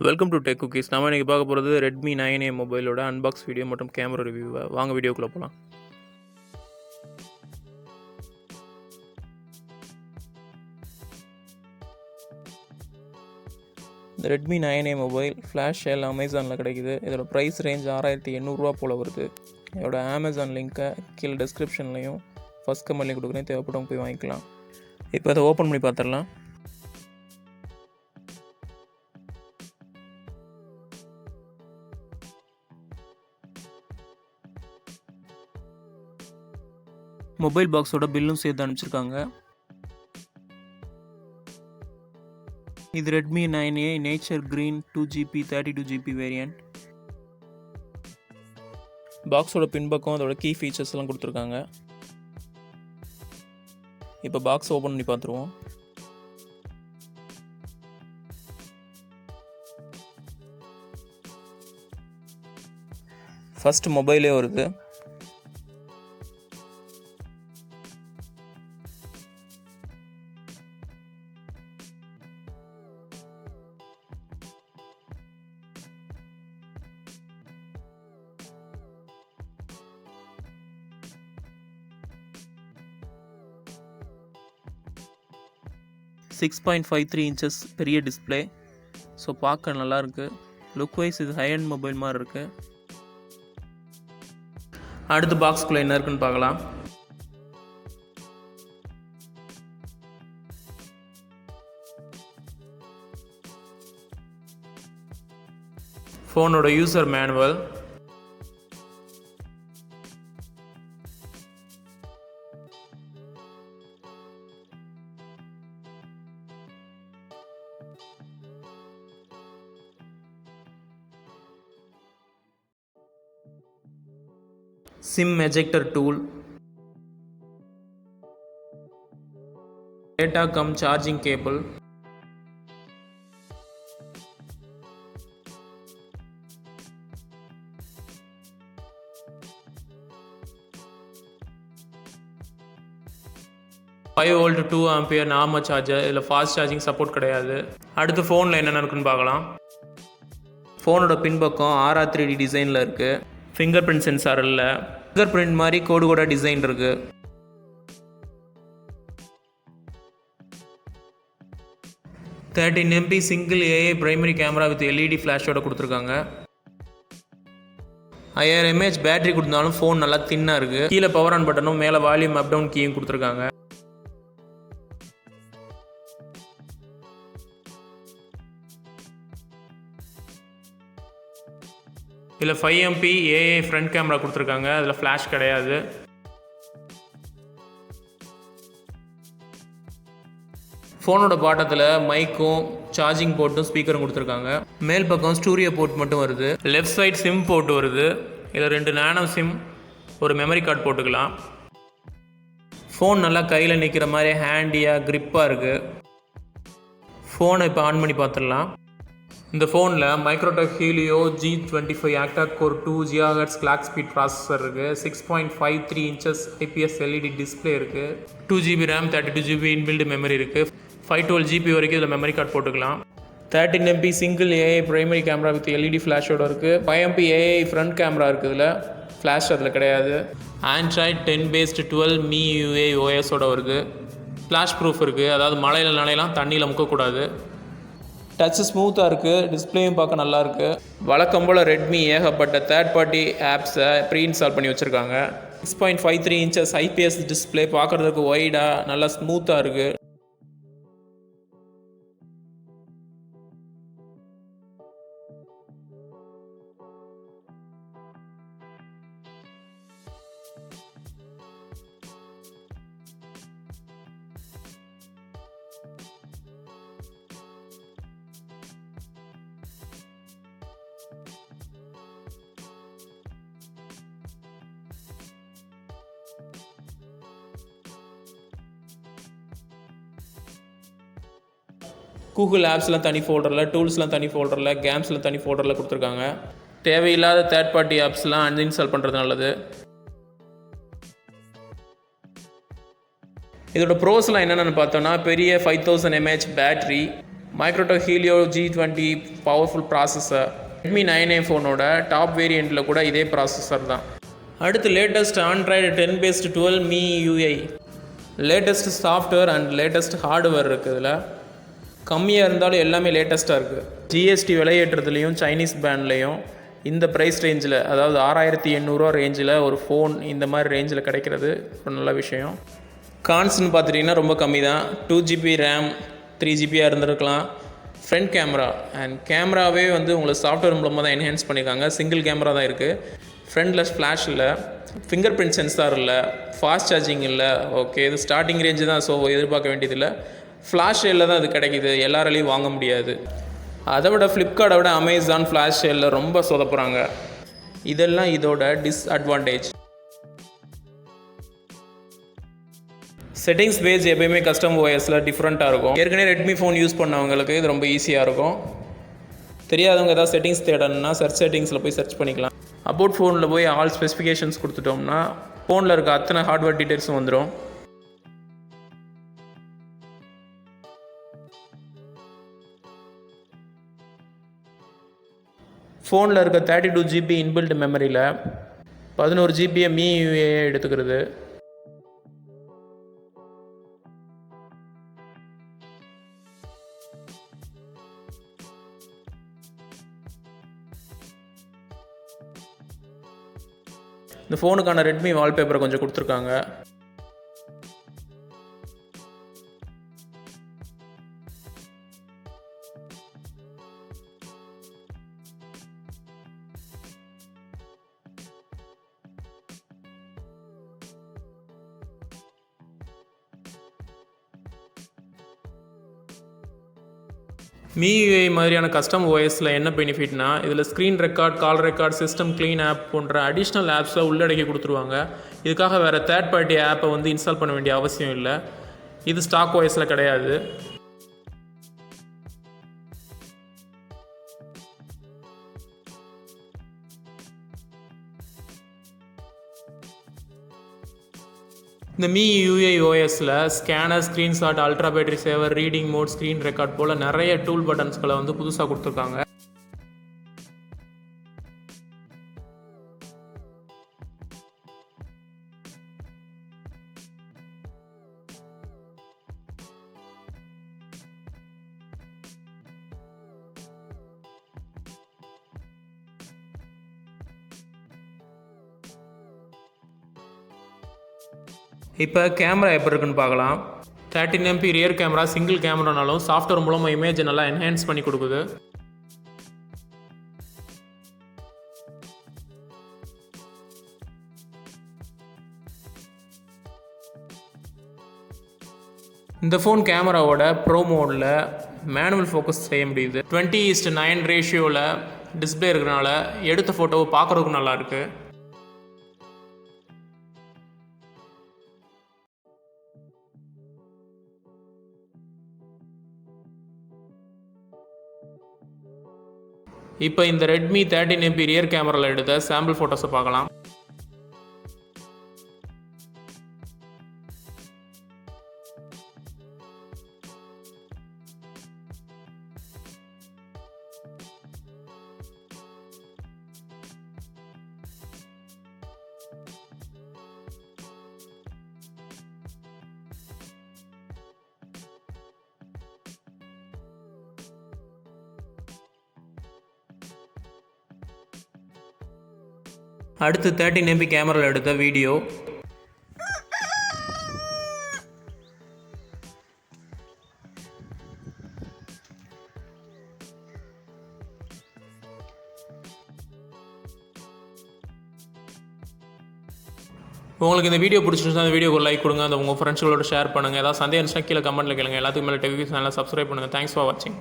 Welcome to tech cookies. நம்ம இன்றைக்கி பார்க்க போகிறது ரெட்மி 9A மொபைலோட அன்பாக்ஸ் வீடியோ மற்றும் கேமரா ரிவ்யூவை. வாங்க வீடியோக்குள்ளே போகலாம். இந்த Redmi 9A mobile flash sale அமேசானில் கிடைக்குது. இதோட ப்ரைஸ் ரேஞ்ச் 6800 போல் வருது. இதோட அமேசான் லிங்க்கை கீழே டிஸ்கிரிப்ஷன்லையும் ஃபஸ்ட் கமெண்ட்லையும் கொடுக்குறேன், தேவைப்பட்டவங்க போய் வாங்கிக்கலாம். இப்போ அதை ஓப்பன் பண்ணி பார்த்துடலாம். மொபைல் பாக்ஸோட பில்லும் சேர்த்து அனுப்பிச்சிருக்காங்க. இது Redmi 9A nature green 2GB 32GB variant. பாக்ஸோட பின்பக்கம் அதோட கீ ஃபீச்சர்ஸ் எல்லாம் கொடுத்துருக்காங்க. இப்போ பாக்ஸ் ஓப்பன் பண்ணி பார்த்துருவோம். ஃபர்ஸ்ட் மொபைலே வருது. $6.53 inches பெரிய டிஸ்பிளே. ஸோ பார்க்க நல்லாயிருக்கு. லுக் வைஸ் இது ஹை அண்ட் மொபைல் மாதிரி இருக்குது. அடுத்து பாக்ஸ்குள்ளே என்ன இருக்குன்னு பார்க்கலாம். ஃபோனோட user manual, SIM ejector tool, data cum charging cable, volt 2 ampere normal charger. இதில் ஃபாஸ்ட் சார்ஜிங் சப்போர்ட் கிடையாது. அடுத்து ஃபோனில் என்னென்ன இருக்குன்னு பார்க்கலாம். ஃபோனோட பின்பக்கம் R3D டிசைனில் இருக்குது. ஃபிங்கர் பிரிண்ட் சென்சார் இல்லை. ஃபிங்கர் பிரிண்ட் மாதிரி கோடு டிசைன் இருக்குது. MP single AI primary camera with LED ஃப்ளாஷோட கொடுத்துருக்காங்க. 5000 mAh பேட்டரி கொடுத்தாலும் ஃபோன் நல்லா தின்னாக இருக்குது. கீழே பவர் ஆன் பட்டனும் மேலே வால்யூம் அப் டவுன் கீயும் கொடுத்துருக்காங்க. இதில் 5 MP AI ஃப்ரண்ட் கேமரா கொடுத்துருக்காங்க. அதில் ஃப்ளாஷ் கிடையாது. ஃபோனோட பாட்டத்தில் மைக்கும் சார்ஜிங் போர்ட்டும் ஸ்பீக்கரும் கொடுத்துருக்காங்க. மேல் பக்கம் ஸ்டூடியோ போர்ட் மட்டும் வருது. லெஃப்ட் சைட் சிம் போர்ட் வருது. இதில் 2 நானோ சிம், ஒரு மெமரி கார்டு போட்டுக்கலாம். ஃபோன் நல்லா கையில் நிற்கிற மாதிரி ஹேண்டியாக க்ரிப்பாக இருக்குது. ஃபோனை இப்போ ஆன் பண்ணி பார்த்துடலாம். இந்த ஃபோனில் Microtek Heleo G25 Octa Core 2 GHz clock speed processor இருக்குது. 6.53 inches IPS LED Display இருக்குது. 2GB RAM 32GB Inbuild Memory இருக்குது. 512GB வரைக்கும் இதில் மெமரி கார்டு போட்டுக்கலாம். 13 MP single AI primary camera with LED ஃப்ளாஷோட இருக்குது. 5 MP AI ஃப்ரண்ட் கேமரா இருக்குது. இதில் flash அதில் கிடையாது. Android 10 based 12 MiUI OSோட வருது. Splashproof இருக்குது. அதாவது மழையில் நனையலாம், தண்ணியில் முக்கக்கூடாது. டச் ஸ்மூத்தாக இருக்குது. டிஸ்பிளேயும் பார்க்க நல்லாயிருக்கு. வழக்கம் போல் ரெட்மி ஏகப்பட்ட தேர்ட் பார்ட்டி ஆப்ஸை ப்ரீ இன்ஸ்டால் பண்ணி வச்சுருக்காங்க. 6.53 inches IPS டிஸ்பிளே பார்க்குறதுக்கு ஒய்டாக நல்லா ஸ்மூத்தாக இருக்குது. கூகுள் ஆப்ஸ்லாம் தனி ஃபோல்டரில், டூல்ஸ்லாம் தனி ஃபோல்டரில், கேம்ஸ்லாம் தனி ஃபோல்டரில் கொடுத்துருக்காங்க. தேவையில்லாத தேர்ட் பார்ட்டி ஆப்ஸ்லாம் அன்இன்ஸ்டால் பண்ணுறது நல்லது. இதோட ப்ரோஸ்லாம் என்னென்னு பார்த்தோன்னா, பெரிய 5000 mAh battery, Microtek Heleo G20 powerful processor. Redmi 9A ஃபோனோட டாப் வேரியண்ட்டில் கூட இதே ப்ராசஸர் தான். அடுத்து latest Android 10/12 MiUI. Latest software and latest hardware இருக்குது. இதில் கம்மியாக இருந்தாலும் எல்லாமே லேட்டஸ்ட்டாக இருக்குது. ஜிஎஸ்டி விலையேற்றத்துலேயும் சைனீஸ் பேண்ட்லேயும் இந்த ப்ரைஸ் ரேஞ்சில், அதாவது 6800 ரேஞ்சில் ஒரு ஃபோன் இந்த மாதிரி ரேஞ்சில் கிடைக்கிறது ஒரு நல்ல விஷயம். கான்ஸ்னு பார்த்துட்டிங்கன்னா ரொம்ப கம்மி தான். 2GB RAM 3GB இருந்திருக்கலாம். ஃப்ரண்ட் கேமரா அண்ட் கேமராவே வந்து உங்களுக்கு சாஃப்ட்வேர் மூலமாக தான் என்ஹான்ஸ் பண்ணியிருக்காங்க. சிங்கிள் கேமரா தான் இருக்குது. ஃப்ரண்டில் ஃப்ளாஷ் இல்லை, ஃபிங்கர் பிரிண்ட் சென்சார் இல்லை, ஃபாஸ்ட் சார்ஜிங் இல்லை. ஓகே, இது ஸ்டார்டிங் ரேஞ்சு தான், ஸோ எதிர்பார்க்க வேண்டியதில்லை. ஃப்ளாஷ் சேலில் தான் அது கிடைக்கிது, எல்லாராலையும் வாங்க முடியாது. அதை விட ஃப்ளிப்கார்ட்டை விட அமேசான் ஃப்ளாஷ் சேலில் ரொம்ப சொதப்புறாங்க. இதெல்லாம் இதோட டிஸ்அட்வான்டேஜ். செட்டிங்ஸ் பேஜ் எப்பயுமே கஸ்டம் ஓஎஸில் டிஃப்ரெண்ட்டாக இருக்கும். ஏற்கனவே ரெட்மி ஃபோன் யூஸ் பண்ணவங்களுக்கு இது ரொம்ப ஈஸியாக இருக்கும். தெரியாதவங்க ஏதாவது செட்டிங்ஸ் தேடணும்னா செட்டிங்ஸில் போய் சர்ச் பண்ணிக்கலாம். அபவுட் ஃபோனில் போய் ஆல் ஸ்பெசிஃபிகேஷன்ஸ் கொடுத்துட்டோம்னா ஃபோனில் இருக்க அத்தனை ஹார்ட்வேர் டீட்டெயில்ஸும் வந்துடும். ஃபோனில் இருக்க 32 GB இன்பில்ட் மெமரியில் 11 GB MiUI எடுத்துக்கிறது. இந்த ஃபோனுக்கான ரெட்மி வால்பேப்பரை கொஞ்சம் கொடுத்துருக்காங்க. MiUI மாதிரியான கஸ்டம் ஓஎஸில் என்ன பெனிஃபிட்னா, இதில் screen record, call record, system clean app போன்ற அடிஷ்னல் ஆப்ஸை உள்ளடக்கி கொடுத்துருவாங்க. இதுக்காக வேறு தேர்ட் பார்ட்டி ஆப்பை வந்து இன்ஸ்டால் பண்ண வேண்டிய அவசியம் இல்லை. இது ஸ்டாக் ஓஎஸில் கிடையாது. இந்த MiUI ஓஎஸில் scanner, screenshot, ultra battery saver, reading mode, screen record போல் நிறைய டூல் பட்டன்ஸ்களை வந்து புதுசாக கொடுத்துருக்காங்க. இப்போ கேமரா எப்படி இருக்குன்னு பார்க்கலாம். 13MP ரியர் கேமரா சிங்கிள் கேமரானாலும் சாஃப்ட்வேர் மூலமாக இமேஜை நல்லா என்ஹான்ஸ் பண்ணி கொடுக்குது. இந்த ஃபோன் கேமராவோட ப்ரோ மோடில் மேனுவல் ஃபோக்கஸ் செய்ய முடியுது. 20:9 ரேஷியோவில் டிஸ்பிளே இருக்கிறனால எடுத்த ஃபோட்டோவை பார்க்குறதுக்கு நல்லாயிருக்கு. இப்போ இந்த ரெட்மி 13MP ரியர் கேமராவில் எடுத்த சாம்பிள் ஃபோட்டோஸை பார்க்கலாம். அடுத்து 13MP கேமராவில் எடுத்த வீடியோ. உங்களுக்கு இந்த வீடியோ பிடிச்சிருந்தா அந்த வீடியோக்கு லைக் கொடுங்க, அந்த உங்கள் ஃப்ரெண்ட்ஸ்களோட ஷேர் பண்ணுங்கள். ஏதாவது சந்தேகம் இருந்துச்சுன்னா கீழே கமெண்ட்டில் கேளுங்க. எல்லாத்துக்கும் மேலே டெக் சேனலை சப்ஸ்கிரைப் பண்ணுங்கள். தேங்க்ஸ் ஃபார் வாட்சிங்.